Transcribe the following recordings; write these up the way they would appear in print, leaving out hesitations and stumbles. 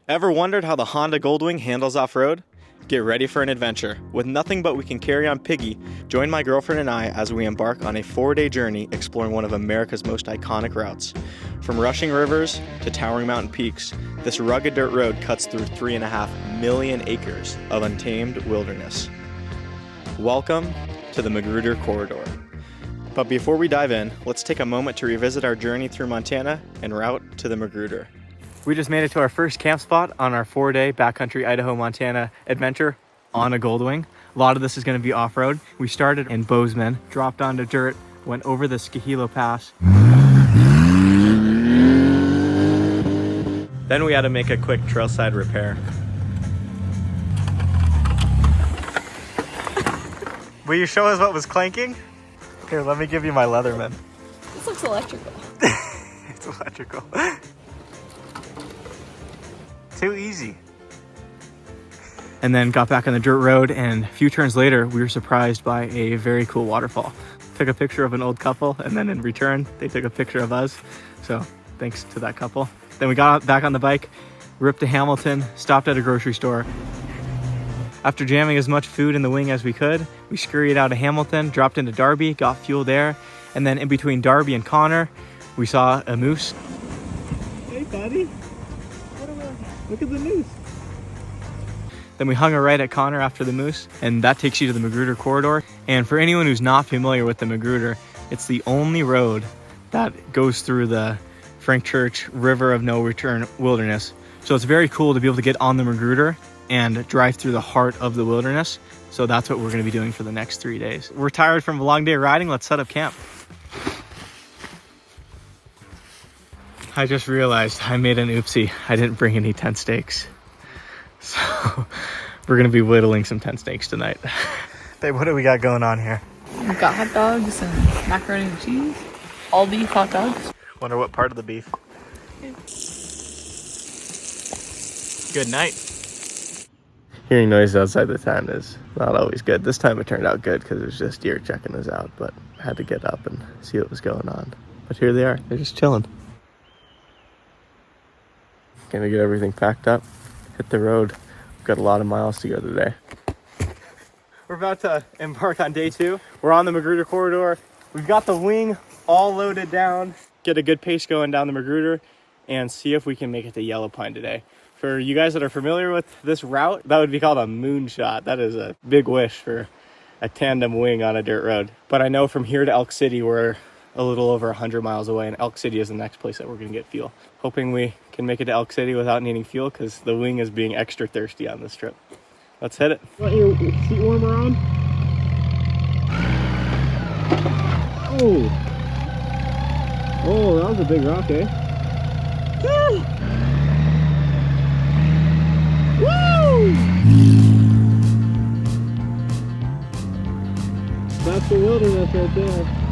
Ever wondered how the Honda Goldwing handles off-road? Get ready for an adventure. With nothing but we can carry on Piggy, join my girlfriend and I as we embark on a 4-day journey exploring one of America's most iconic routes. From rushing rivers to towering mountain peaks, this rugged dirt road cuts through 3.5 million acres of untamed wilderness. Welcome to the Magruder corridor. But before we dive in, let's take a moment to revisit our journey through Montana en route to the Magruder. We just made it to our first camp spot on our 4-day backcountry Idaho-Montana adventure on a Goldwing. A lot of this is going to be off-road. We started in Bozeman, dropped onto dirt, went over the Skahilo Pass. Then we had to make a quick trailside repair. Will you show us what was clanking? Here, let me give you my Leatherman. This looks electrical. It's electrical. Too easy. And then got back on the dirt road, and a few turns later, we were surprised by a very cool waterfall. Took a picture of an old couple, and then in return, they took a picture of us. So thanks to that couple. Then we got back on the bike, ripped to Hamilton, stopped at a grocery store. After jamming as much food in the wing as we could, we scurried out of Hamilton, dropped into Darby, got fuel there, and then in between Darby and Connor, we saw a moose. Hey buddy, look at the moose. Then we hung a right at Connor after the moose, and that takes you to the Magruder corridor. And for anyone who's not familiar with the Magruder, it's the only road that goes through the Frank Church River of No Return wilderness. So it's very cool to be able to get on the Magruder and drive through the heart of the wilderness. So that's what we're going to be doing for the next 3 days. We're tired from a long day riding. Let's set up camp. I just realized I made an oopsie. I didn't bring any tent stakes. So we're going to be whittling some tent stakes tonight. Babe, what do we got going on here? We've got hot dogs and macaroni and cheese. All beef hot dogs. Wonder what part of the beef. Good night. Hearing noise outside the tent is not always good. This time it turned out good because it was just deer checking us out, but I had to get up and see what was going on. But here they are. They're just chilling. Gonna get everything packed up, hit the road. We've got a lot of miles to go today. We're about to embark on day 2. We're on the Magruder corridor. We've got the wing all loaded down. Get a good pace going down the Magruder and see if we can make it to Yellow Pine today. For you guys that are familiar with this route, that would be called a moonshot. That is a big wish for a tandem wing on a dirt road. But I know from here to Elk City, we're a little over 100 miles away, and Elk City is the next place that we're gonna get fuel. Hoping we can make it to Elk City without needing fuel, because the wing is being extra thirsty on this trip. Let's hit it. Want your seat warmer on? Oh, that was a big rock, eh? Woo! That's the wilderness right there.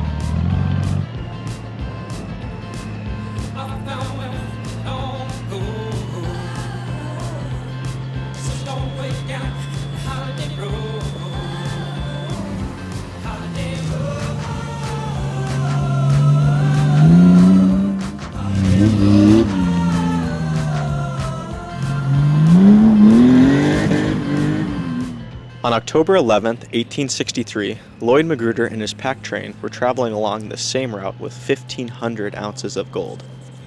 On October 11th, 1863, Lloyd Magruder and his pack train were traveling along the same route with 1,500 ounces of gold.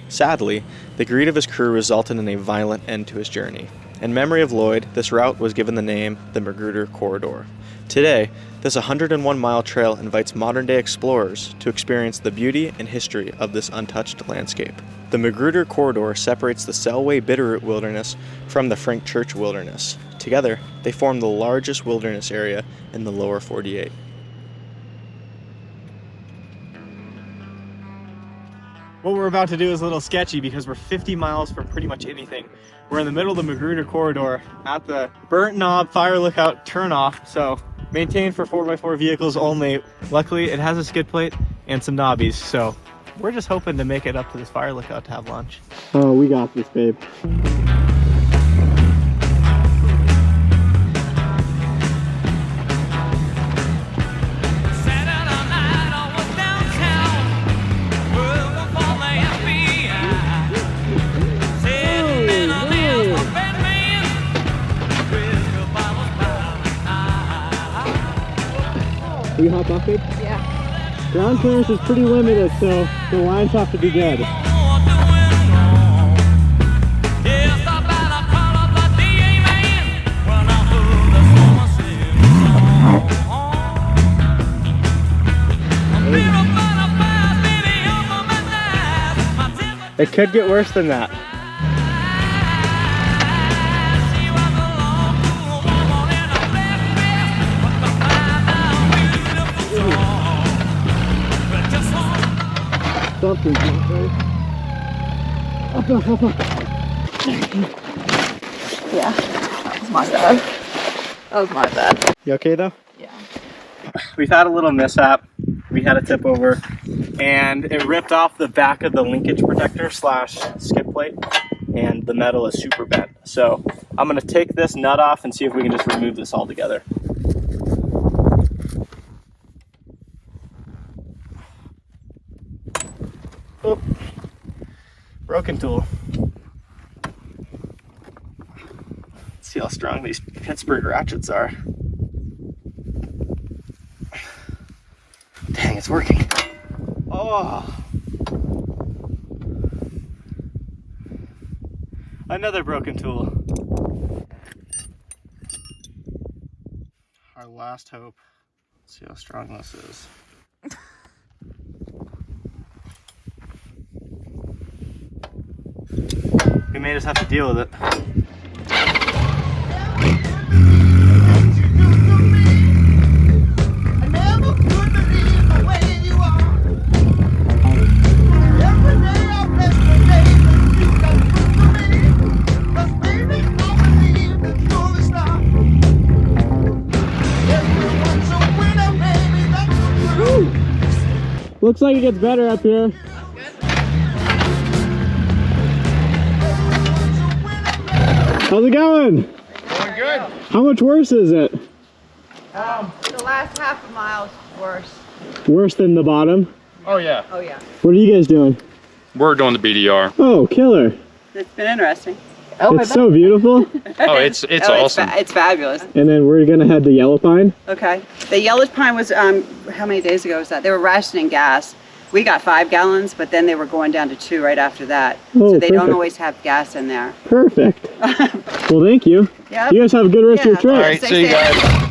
Sadly, the greed of his crew resulted in a violent end to his journey. In memory of Lloyd, this route was given the name the Magruder Corridor. Today, this 101-mile trail invites modern-day explorers to experience the beauty and history of this untouched landscape. The Magruder Corridor separates the Selway Bitterroot Wilderness from the Frank Church Wilderness. Together, they form the largest wilderness area in the lower 48. What we're about to do is a little sketchy because we're 50 miles from pretty much anything. We're in the middle of the Magruder corridor at the Burnt Knob Fire Lookout turnoff, so maintained for 4x4 vehicles only. Luckily, it has a skid plate and some knobbies, so we're just hoping to make it up to this Fire Lookout to have lunch. Oh, we got this, babe. Will you hop off it? Yeah. Ground clearance is pretty limited, so the lines have to be good. It could get worse than that. Something's not right. Up. Yeah. That was my bad. That was my bad. You okay though? Yeah. We've had a little mishap. We had a tip over and it ripped off the back of the linkage protector slash skid plate and the metal is super bent. So I'm gonna take this nut off and see if we can just remove this all together. Oh, broken tool. Let's see how strong these Pittsburgh ratchets are. Dang, it's working. Oh. Another broken tool. Our last hope. Let's see how strong this is. We may just have to deal with it. Looks like it gets better up here. How's it going? Going good. How much worse is it? The last half a mile is worse. Worse than the bottom? Oh yeah. Oh yeah. What are you guys doing? We're doing the BDR. Oh, killer. It's been interesting. It's so beautiful. Oh, it's awesome. It's fabulous. And then we're gonna head to Yellow Pine. Okay. The yellow pine was, how many days ago was that? They were rationing gas. We got 5 gallons, but then they were going down to 2 right after that. Oh, so they don't perfect. always have gas in there. Perfect. Well, thank you. Yep. You guys have a good rest of your trip. All right, see you guys.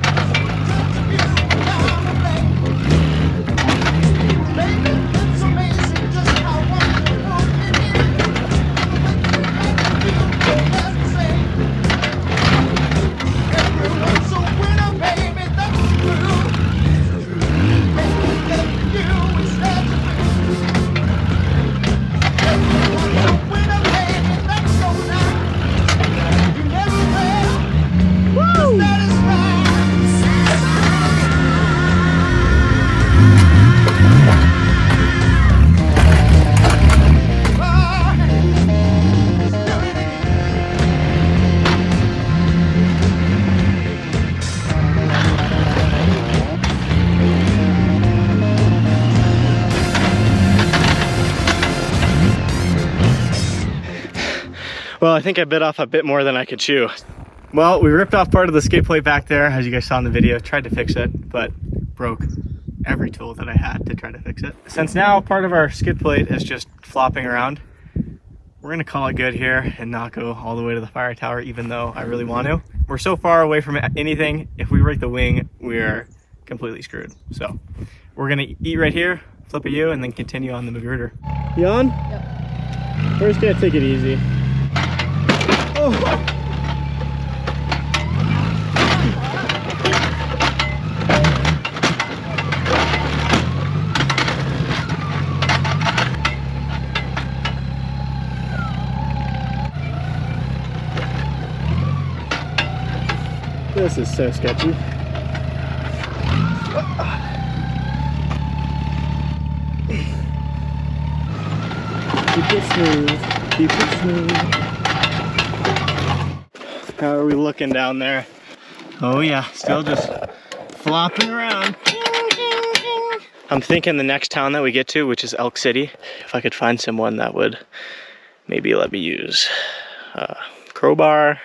Well, I think I bit off a bit more than I could chew. Well, we ripped off part of the skid plate back there, as you guys saw in the video. Tried to fix it, but broke every tool that I had to try to fix it. Since now part of our skid plate is just flopping around, we're gonna call it good here and not go all the way to the fire tower, even though I really want to. We're so far away from anything. If we break the wing, we're completely screwed. So we're gonna eat right here, flip a U, and then continue on the Magruder. You on? Yep. We're just gonna take it easy. Oh. This is so sketchy. Keep it smooth. Keep it smooth. How are we looking down there? Oh yeah, still just flopping around. I'm thinking the next town that we get to, which is Elk City, if I could find someone that would maybe let me use a crowbar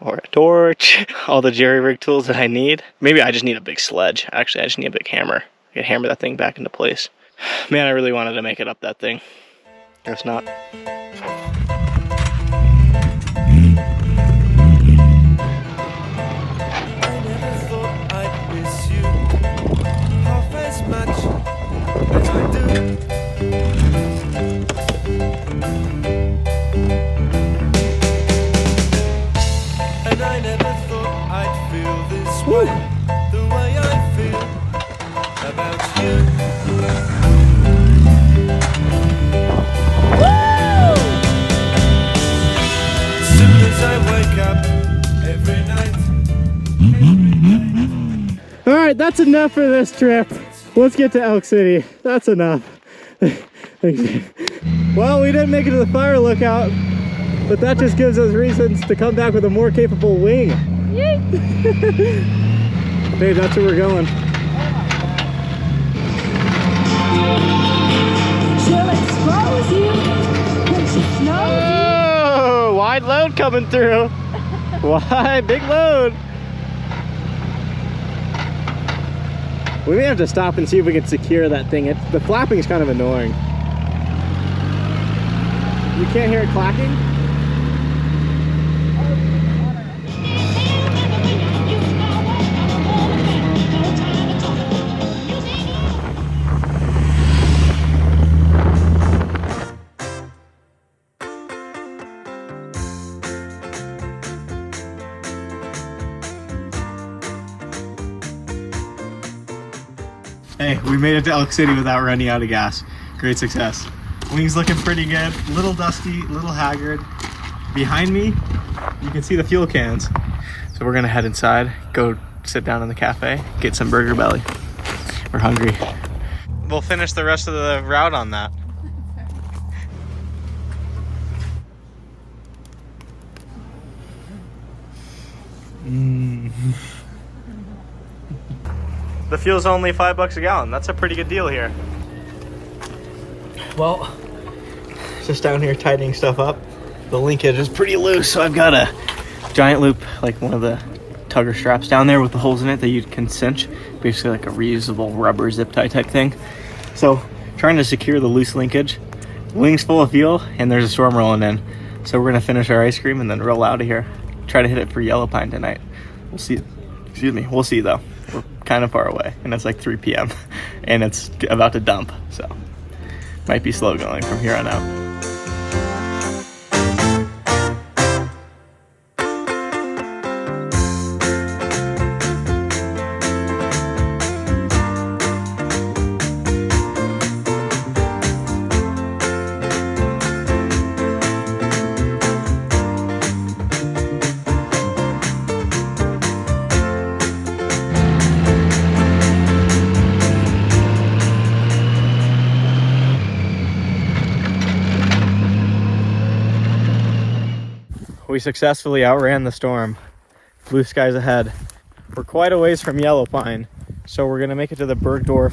or a torch, all the jerry rig tools that I need. Maybe I just need a big sledge. Actually, I just need a big hammer. I can hammer that thing back into place. Man, I really wanted to make it up that thing. Guess not. All right, that's enough for this trip. Let's get to Elk City. That's enough. Well, we didn't make it to the fire lookout, but that just gives us reasons to come back with a more capable wing. Yay! Hey, that's where we're going. Oh, wide load coming through. Wide, big load. We may have to stop and see if we can secure that thing. The flapping is kind of annoying. You can't hear it clacking? Hey, we made it to Elk City without running out of gas. Great success. Wing's looking pretty good. A little dusty, a little haggard. Behind me, you can see the fuel cans. So we're gonna head inside, go sit down in the cafe, get some Burger Belly. We're hungry. We'll finish the rest of the route on that. The fuel's only $5 a gallon. That's a pretty good deal here. Well, just down here tightening stuff up. The linkage is pretty loose, so I've got a giant loop, like one of the tugger straps down there with the holes in it that you can cinch. Basically like a reusable rubber zip tie type thing. So trying to secure the loose linkage. Wing's full of fuel and there's a storm rolling in. So we're gonna finish our ice cream and then roll out of here. Try to hit it for Yellow Pine tonight. We'll see. Excuse me, we'll see though. We're kind of far away and it's like 3 p.m. and it's about to dump, so might be slow going from here on out. We successfully outran the storm. Blue skies ahead. We're quite a ways from Yellow Pine, so we're gonna make it to the Bergdorf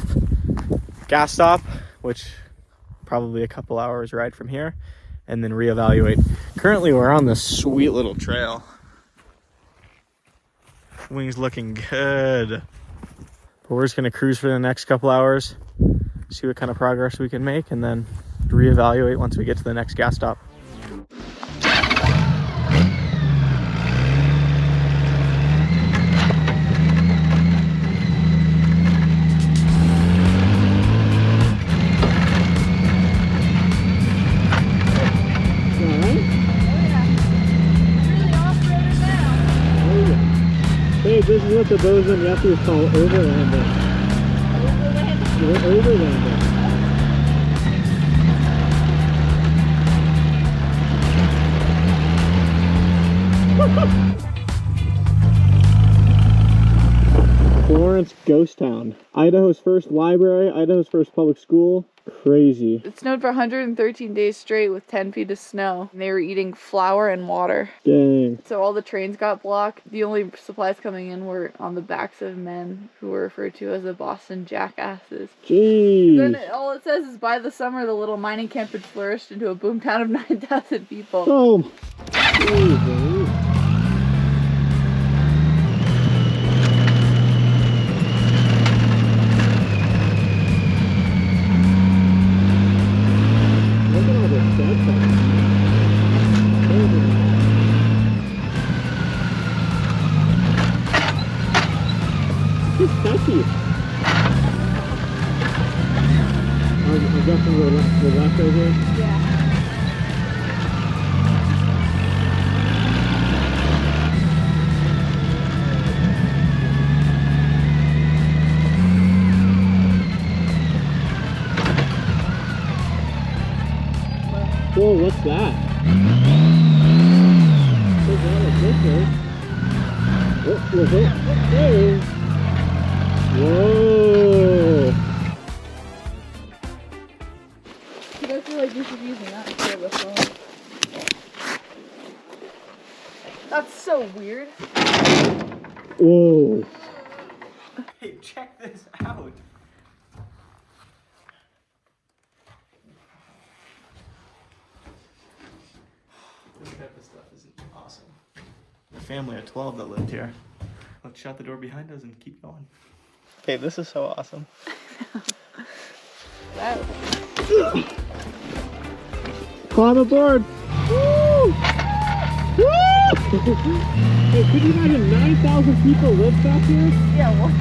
gas stop, which probably a couple hours ride from here, and then reevaluate. Currently we're on this sweet little trail. Wing's looking good. But we're just gonna cruise for the next couple hours, see what kind of progress we can make, and then reevaluate once we get to the next gas stop. This is what the bosun rescuers call overlanding. We're overlanding. Florence Ghost Town. Idaho's first library, Idaho's first public school. Crazy. It snowed for 113 days straight with 10 feet of snow. And they were eating flour and water. Dang. So all the trains got blocked. The only supplies coming in were on the backs of men who were referred to as the Boston Jackasses. Jeez. Then all it says is by the summer, the little mining camp had flourished into a boomtown of 9,000 people. Oh. Jeez. me. I'm guessing we're left over. Yeah. Whoa, what's that? What's that? What was it? Hey. Whoa! I feel like you should use that instead of the phone. That's so weird. Whoa! Hey, check this out! This type of stuff is awesome. A family of 12 that lived here. Let's shut the door behind us and keep going. Okay, this is so awesome. Wow. Climb aboard! Woo! Woo! Hey, could you imagine 9,000 people live back here? Yeah, well.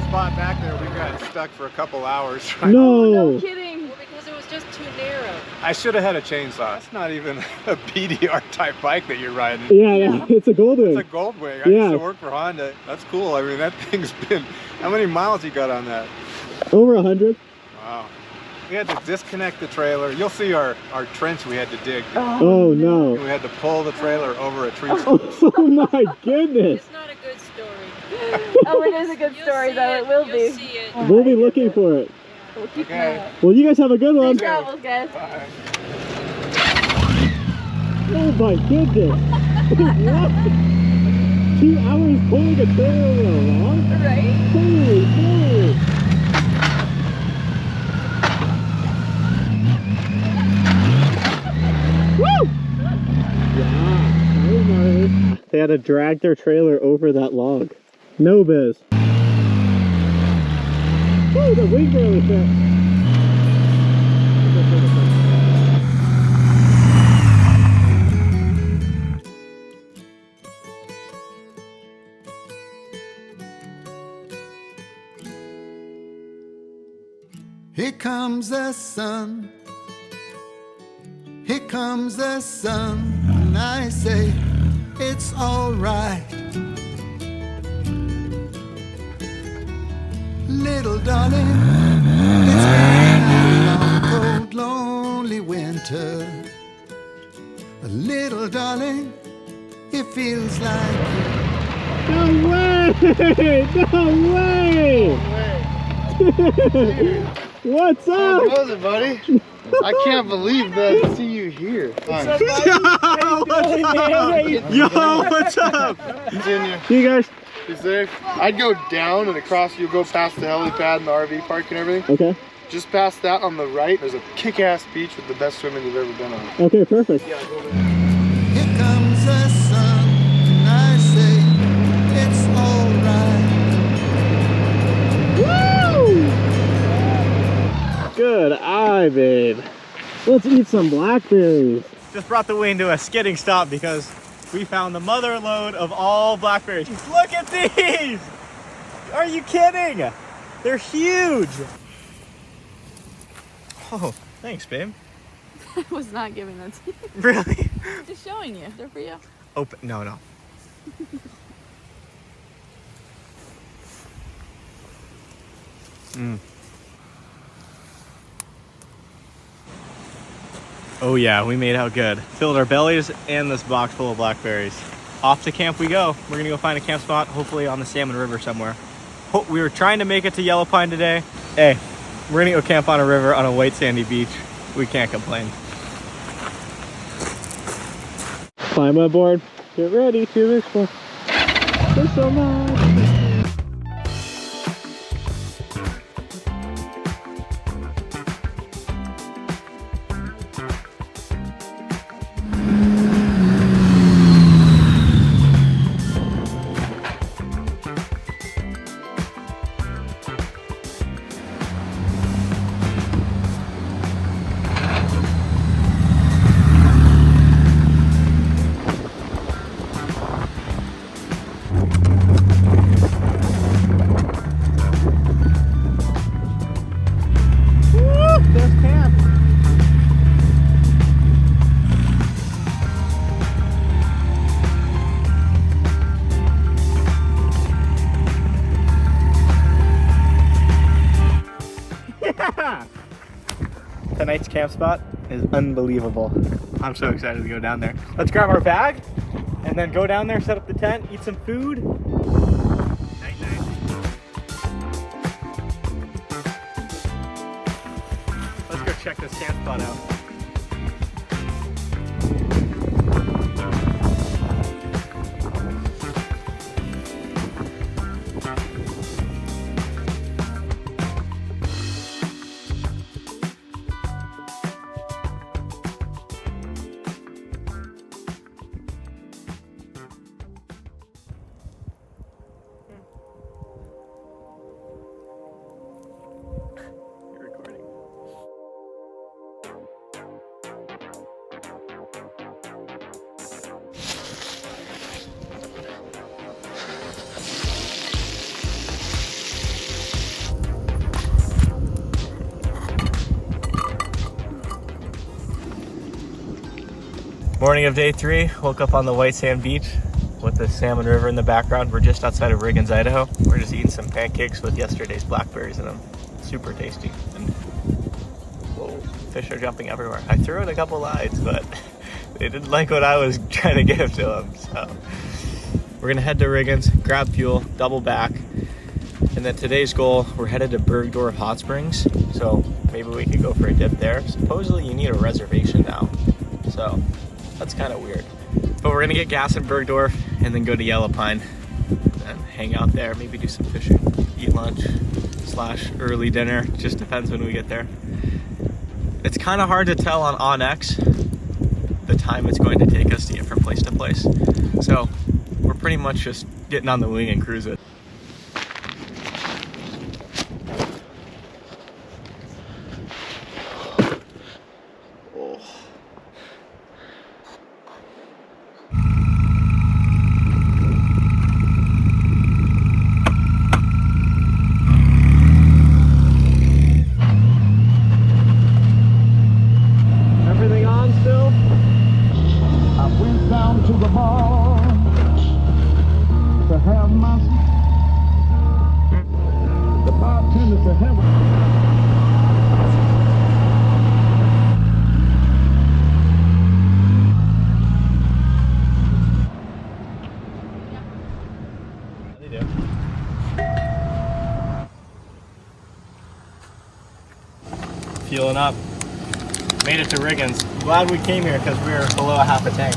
Spot back there, we got stuck for a couple hours. No! No kidding. Well, because it was just too narrow. I should have had a chainsaw. That's not even a BDR type bike that you're riding. Yeah, it's a Goldwing. It's a Goldwing. I Yeah. used to work for Honda. That's cool. I mean, that thing's been, how many miles you got on that? Over 100. Wow. We had to disconnect the trailer. You'll see our trench we had to dig. Oh no. We had to pull the trailer over a tree. Oh my goodness. It's not a good story. Oh, it is a good story though. It will You'll be. see it. Oh We'll my be looking goodness. for it. We'll keep an Okay. eye out. Well, you guys have a good one. Safe travels, guys. Bye. Oh my goodness. What? 2 hours pulling a trailer along? Right? Holy moly. Woo! Yeah, they had to drag their trailer over that log. No biz. Woo, the wing barely fit. Here comes the sun. Here comes the sun. And I say it's alright. Little darling, it's been a long, cold, lonely winter. Little darling, it feels like No way! No way! What's up? How goes it, buddy? I can't believe that I see you here. Fine. Yo, what's up? Continue. You guys? Be safe. I'd go down and across, you'll go past the helipad and the RV park and everything. Okay. Just past that on the right, there's a kick-ass beach with the best swimming you've ever been on. Okay, perfect. here comes the sun. And I say it's alright. Woo! Good eye, babe. Let's eat some blackberries. Just brought the wing to a skidding stop because we found the mother lode of all blackberries. Look at these! Are you kidding? They're huge. Oh, thanks, babe. I was not giving that to you. Really? Just showing you. They're for you. Open. No, no. Oh yeah, we made out good. Filled our bellies and this box full of blackberries. Off to camp we go. We're gonna go find a camp spot, hopefully on the Salmon River somewhere. We were trying to make it to Yellow Pine today. Hey, we're gonna go camp on a river on a white sandy beach. We can't complain. Climb aboard. Get ready to explore. There's so much. camp spot is unbelievable. I'm so excited to go down there. Let's grab our bag and then go down there, set up the tent, eat some food. Night, night. Let's go check this camp spot out. Morning of day 3, woke up on the white sand beach with the salmon river in the background. We're just outside of Riggins, Idaho. We're just eating some pancakes with yesterday's blackberries in them. Super tasty. And whoa, fish are jumping everywhere. I threw in a couple lines, but they didn't like what I was trying to give to them. So we're gonna head to Riggins, grab fuel, double back. And then today's goal, we're headed to Bergdorf hot springs. So maybe we could go for a dip there. Supposedly you need a reservation now. So that's kind of weird. But we're gonna get gas in Bergdorf and then go to Yellow Pine and hang out there, maybe do some fishing, eat lunch / early dinner. Just depends when we get there. It's kind of hard to tell on onX the time it's going to take us to get from place to place. So we're pretty much just getting on the wing and cruising. Fueling up. Made it to Riggins. Glad we came here because we were below a half a tank.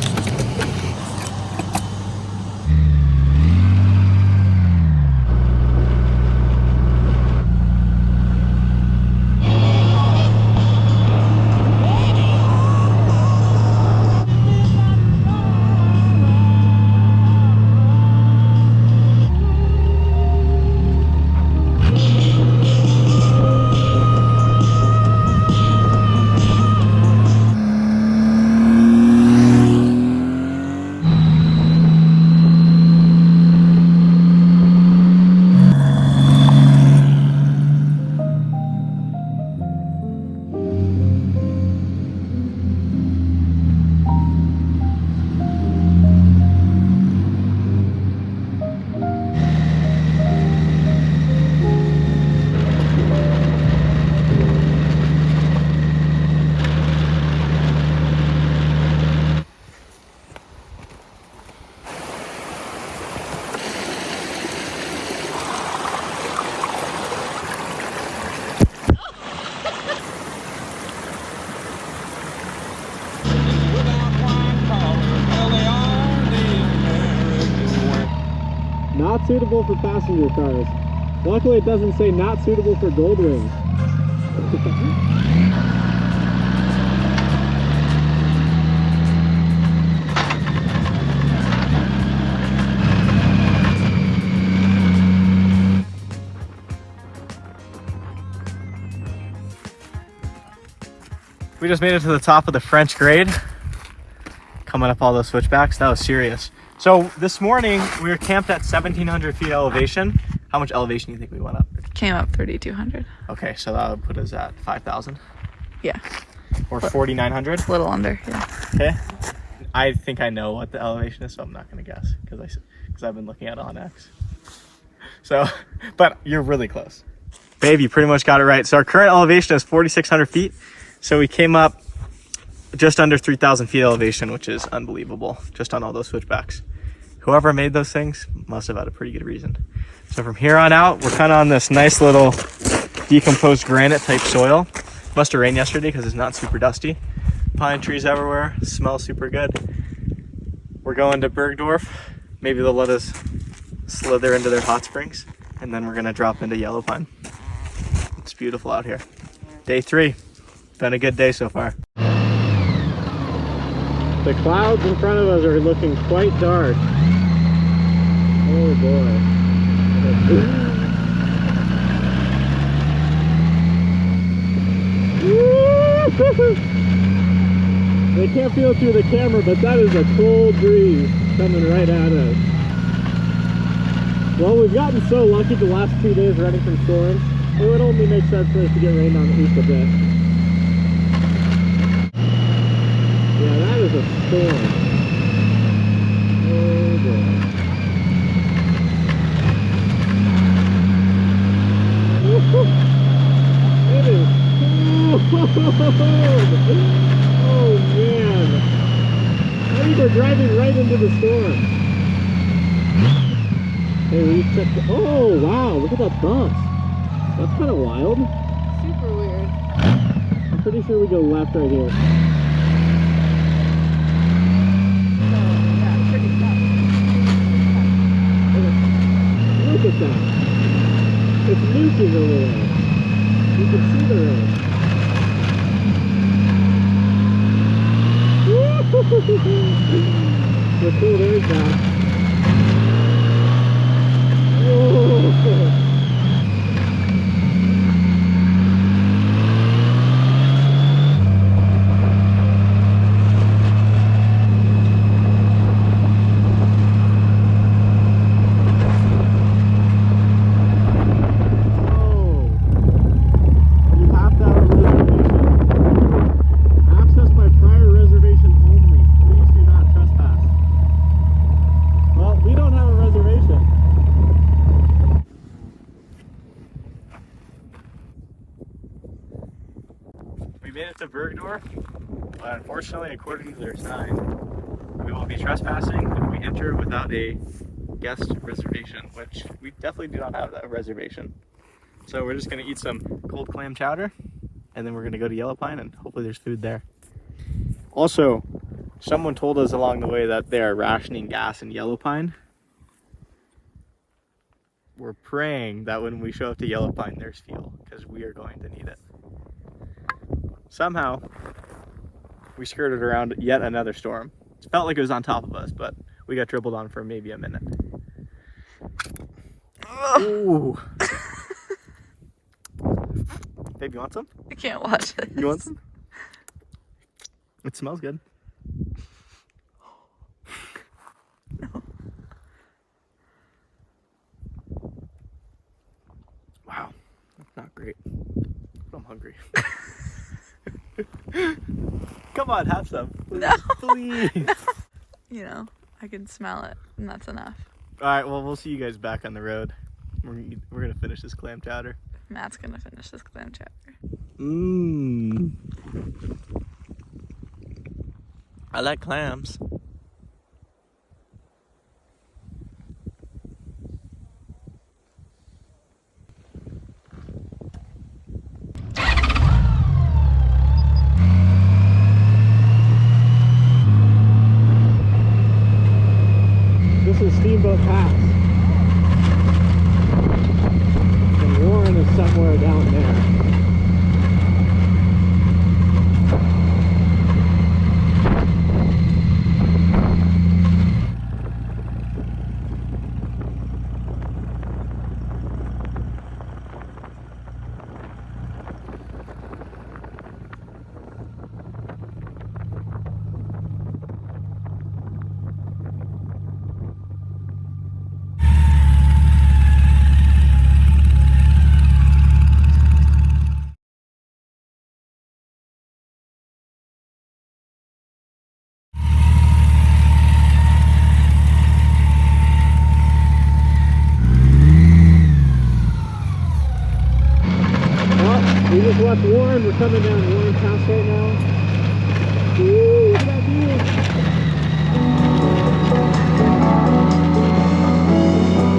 Not suitable for passenger cars. Luckily it doesn't say not suitable for Goldwing. We just made it to the top of the French grade. Coming up all those switchbacks, that was serious. So this morning we were camped at 1,700 feet elevation. How much elevation do you think we went up? Came up 3,200. Okay, so that would put us at 5,000? Yeah. Or 4,900? A little under, yeah. Okay. I think I know what the elevation is, so I'm not gonna guess because I've been looking at onX. So, but you're really close. Babe, you pretty much got it right. So our current elevation is 4,600 feet. So we came up just under 3,000 feet elevation, which is unbelievable, just on all those switchbacks. Whoever made those things must have had a pretty good reason. So from here on out, we're kind of on this nice little decomposed granite type soil. Must have rained yesterday because it's not super dusty. Pine trees everywhere, smells super good. We're going to Bergdorf. Maybe they'll let us slither into their hot springs, and then we're gonna drop into Yellow Pine. It's beautiful out here. Day 3, been a good day so far. The clouds in front of us are looking quite dark. Oh boy. They can't feel through the camera, but that is a cold breeze coming right at us. Well, we've gotten so lucky the last 2 days running from storms. It would only make sense for us to get rained on at least a bit. Yeah, that is a storm. Oh boy. It is cold. Oh man. I think we're driving right into the storm. Hey, we checked the, oh wow, look at that bump. That's kind of wild. Super weird. I'm pretty sure we go left right here. Look at that. It's nuking over there. You can see the road. The cold air back. Whoa. We made it to Bergdorf, but unfortunately, according to their sign, we will be trespassing if we enter without a guest reservation, which we definitely do not have that reservation. So we're just going to eat some cold clam chowder, and then we're going to go to Yellow Pine, and hopefully there's food there. Also, someone told us along the way that they are rationing gas in Yellow Pine. We're praying that when we show up to Yellow Pine, there's fuel, because we are going to need it. Somehow, we skirted around yet another storm. It felt like it was on top of us, but we got dribbled on for maybe a minute. Ooh. Babe, you want some? I can't watch it. You want some? It smells good. No. Wow, that's not great. I'm hungry. Come on, have some. Please. No. Please. No. You know, I can smell it, and that's enough. All right, well, we'll see you guys back on the road. We're gonna finish this clam chowder. Matt's gonna finish this clam chowder. Mmm. I like clams. This is Steamboat Pass. And Warren is somewhere down there. We just left Warren, we're coming down Warren pass right now. Woo, look at that view.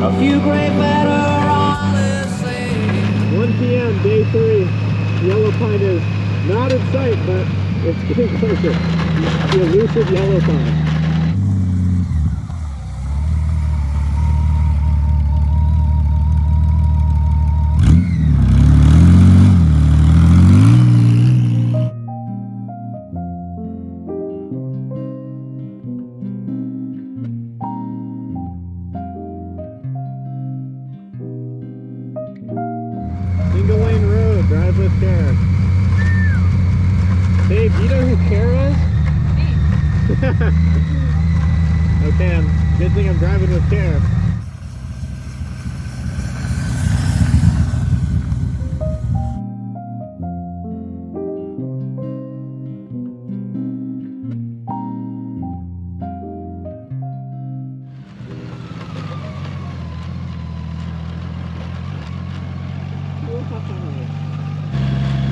A few gray better on this thing. 1 p.m. day 3. Yellow pine is not in sight, but it's getting closer. The elusive yellow pine. Single lane road, drive with care. Babe, do you know who Kara is? Okay, good thing I'm driving with care.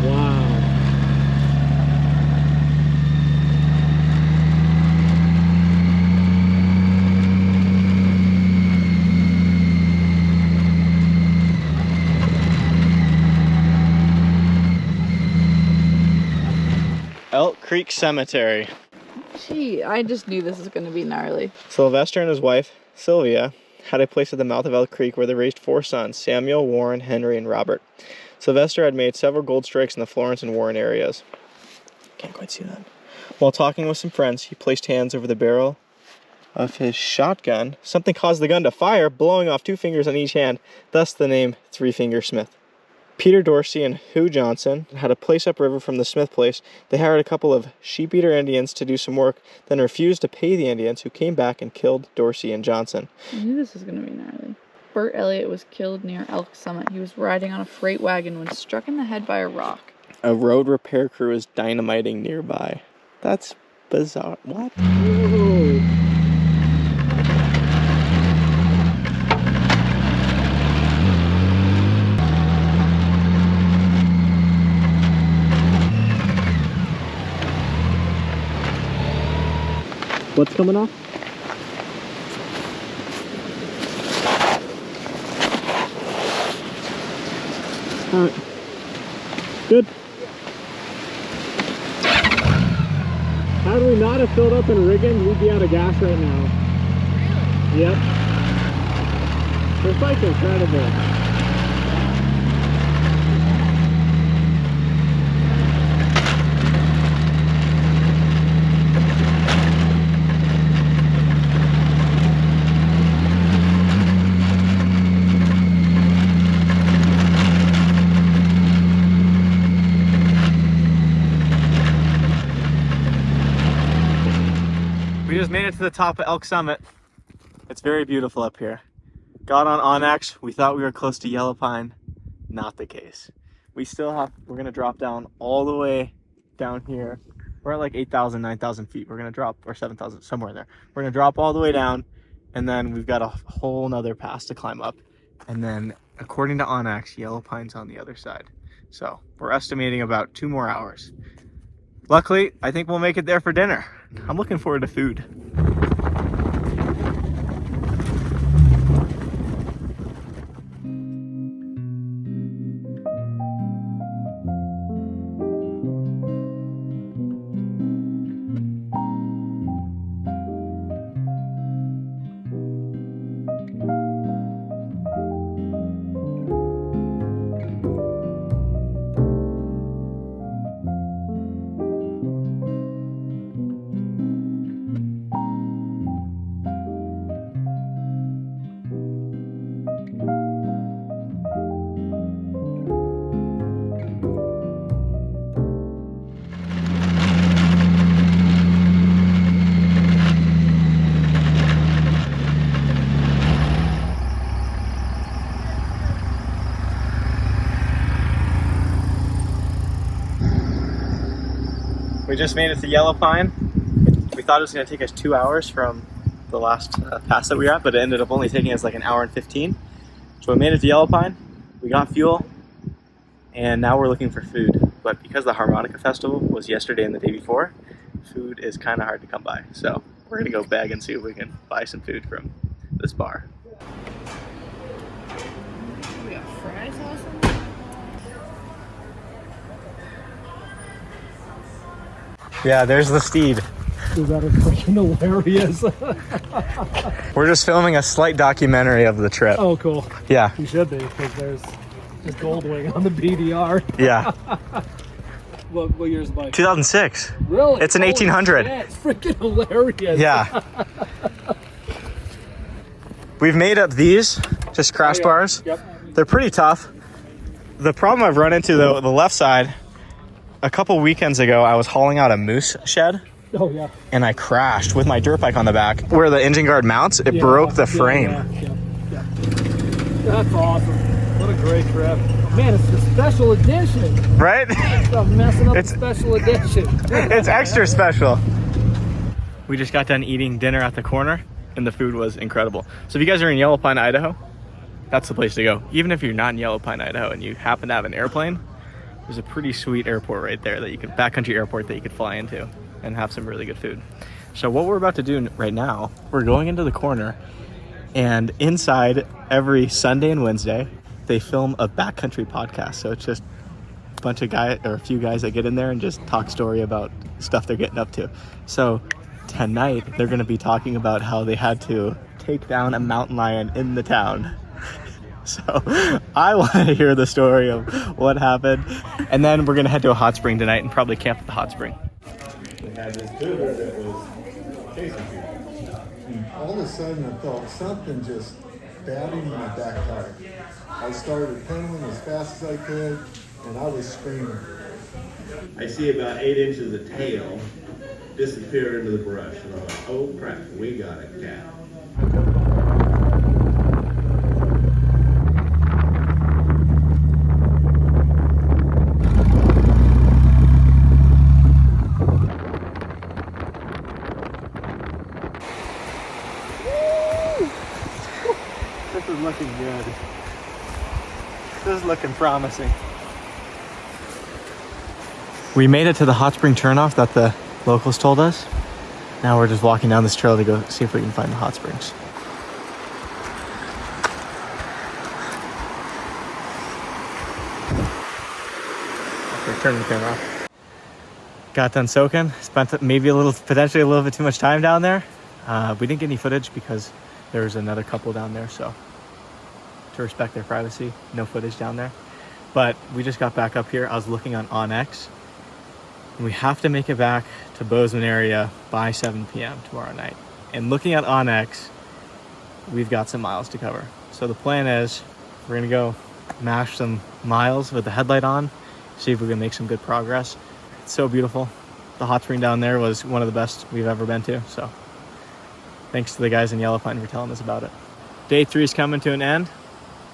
Wow. Elk Creek Cemetery. Gee, I just knew this was going to be gnarly. Sylvester and his wife, Sylvia, had a place at the mouth of Elk Creek where they raised 4 sons, Samuel, Warren, Henry, and Robert. Sylvester had made several gold strikes in the Florence and Warren areas. Can't quite see that. While talking with some friends, he placed hands over the barrel of his shotgun. Something caused the gun to fire, blowing off 2 fingers on each hand, thus the name Three Finger Smith. Peter Dorsey and Hugh Johnson had a place upriver from the Smith place. They hired a couple of sheep-eater Indians to do some work, then refused to pay the Indians, who came back and killed Dorsey and Johnson. I knew this was going to be gnarly. Bert Elliott was killed near Elk Summit. He was riding on a freight wagon when struck in the head by a rock. A road repair crew is dynamiting nearby. That's bizarre. What? Whoa. What's coming off? Alright. Good. Had we not have filled up in Riggins, we'd be out of gas right now. Really? Yep. This bike's incredible. We just made it to the top of Elk Summit. It's very beautiful up here. Got on Onyx. We thought we were close to Yellow Pine. Not the case. We're gonna drop down all the way down here. We're at like 8,000, 9,000 feet. We're gonna drop, or 7,000, somewhere there. We're gonna drop all the way down, and then we've got a whole nother pass to climb up. And then, according to Onyx, Yellow Pine's on the other side. So we're estimating about 2 more hours. Luckily, I think we'll make it there for dinner. I'm looking forward to food. We just made it to Yellow Pine. We thought it was going to take us 2 hours from the last pass that we were at, but it ended up only taking us like an hour and 15. So we made it to Yellow Pine. We got fuel, and now we're looking for food. but because the Harmonica Festival was yesterday and the day before, food is kind of hard to come by. So we're gonna go beg and see if we can buy some food from this bar. We got fries also? Yeah, there's the steed. That is freaking hilarious. We're just filming a slight documentary of the trip. Oh, cool. Yeah. You should be, because there's Goldwing on the BDR. Yeah. What year's the bike? 2006. Really? It's an Holy 1800. shit, it's freaking hilarious. Yeah. We've made up these, just crash bars. Yep. They're pretty tough. The problem I've run into, though, the left side, a couple weekends ago, I was hauling out a moose shed. Oh, yeah. And I crashed with my dirt bike on the back. Where the engine guard mounts, it broke the frame. Yeah. That's awesome. What a great trip. Man, it's the special edition. Right? Stop messing up the special edition. It's extra special. We just got done eating dinner at the corner, and the food was incredible. So if you guys are in Yellow Pine, Idaho, that's the place to go. Even if you're not in Yellow Pine, Idaho, and you happen to have an airplane, there's a pretty sweet airport right there that you can, backcountry airport that you could fly into and have some really good food. So what we're about to do right now, we're going into the corner, and inside every Sunday and Wednesday, they film a backcountry podcast. So it's just a bunch of guys, or a few guys that get in there and just talk story about stuff they're getting up to. So tonight, they're gonna be talking about how they had to take down a mountain lion in the town. So I want to hear the story of what happened. And then we're gonna head to a hot spring tonight and probably camp at the hot spring. They had this cougar that was chasing people. And all of a sudden I felt something just stabbing my back tire. I started pedaling as fast as I could, and I was screaming. I see about 8 inches of tail disappear into the brush, and I'm like, oh crap, we got a cat. This is looking good. This is looking promising. We made it to the hot spring turnoff that the locals told us. Now we're just walking down this trail to go see if we can find the hot springs. Okay, turn the camera off. Got done soaking. Spent potentially a little bit too much time down there. We didn't get any footage because there was another couple down there, so to respect their privacy, no footage down there. But we just got back up here. I was looking on OnX, and we have to make it back to Bozeman area by 7 p.m. tomorrow night. And looking at OnX, we've got some miles to cover. So the plan is we're gonna go mash some miles with the headlight on, see if we can make some good progress. It's so beautiful. The hot spring down there was one of the best we've ever been to, so thanks to the guys in Yellow Pine for telling us about it. Day 3 is coming to an end.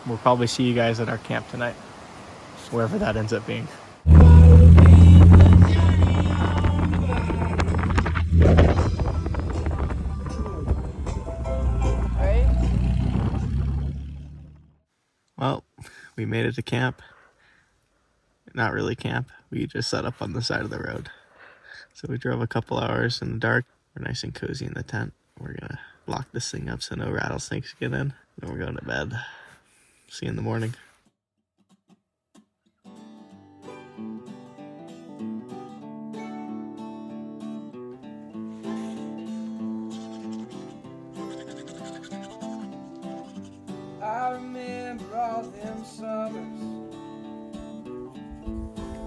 We'll probably see you guys at our camp tonight, wherever that ends up being. Well, we made it to camp. Not really camp. We just set up on the side of the road. So we drove a couple hours in the dark. We're nice and cozy in the tent. We're gonna lock this thing up so no rattlesnakes get in. Then we're going to bed. See you in the morning. I remember all them summers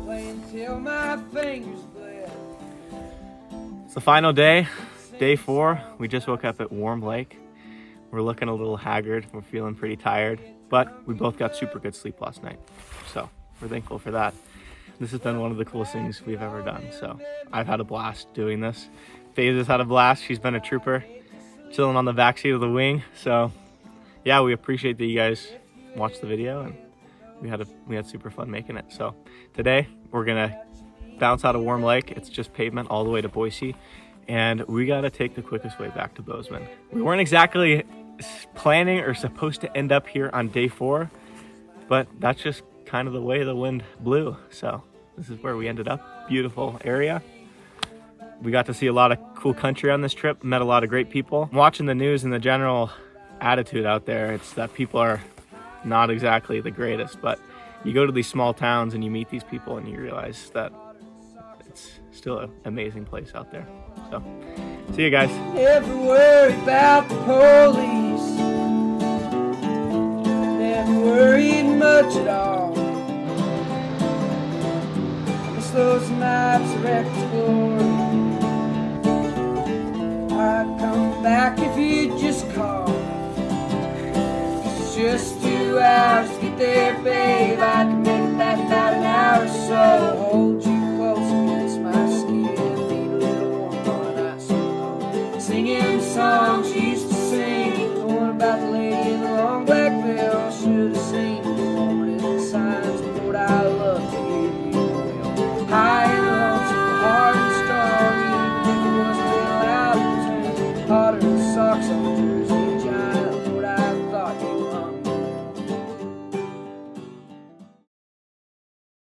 playing till my fingers bled. It's the final day, day 4. We just woke up at Warm Lake. We're looking a little haggard. We're feeling pretty tired, but we both got super good sleep last night. So we're thankful for that. This has been one of the coolest things we've ever done. So I've had a blast doing this. FaZe has had a blast. She's been a trooper, chilling on the backseat of the wing. So yeah, we appreciate that you guys watched the video, and we had super fun making it. So today we're gonna bounce out of Warm Lake. It's just pavement all the way to Boise, and we gotta take the quickest way back to Bozeman. We weren't exactly planning or supposed to end up here on day 4, but that's just kind of the way the wind blew. So This is where we ended up. Beautiful area. We got to see a lot of cool country on this trip, met a lot of great people. Watching the news and the general attitude out there, it's that people are not exactly the greatest, but you go to these small towns and you meet these people and you realize that it's still an amazing place out there. So, see you guys. Never worry about the police. Never worried much at all. Miss those nights of exploring. I'd come back if you'd just call. It's just 2 hours to get there, babe. I can make it back about an hour or so. Hold you close against my skin. Need a little warmth on a night so cold. Singing songs you used to sing. The one about the lady in the long black veil. Should have seen the woman in the signs. Lord, I love to hear you well. High and lonesome, hard and strong. Even if it wasn't real loud, it turned hotter than socks on the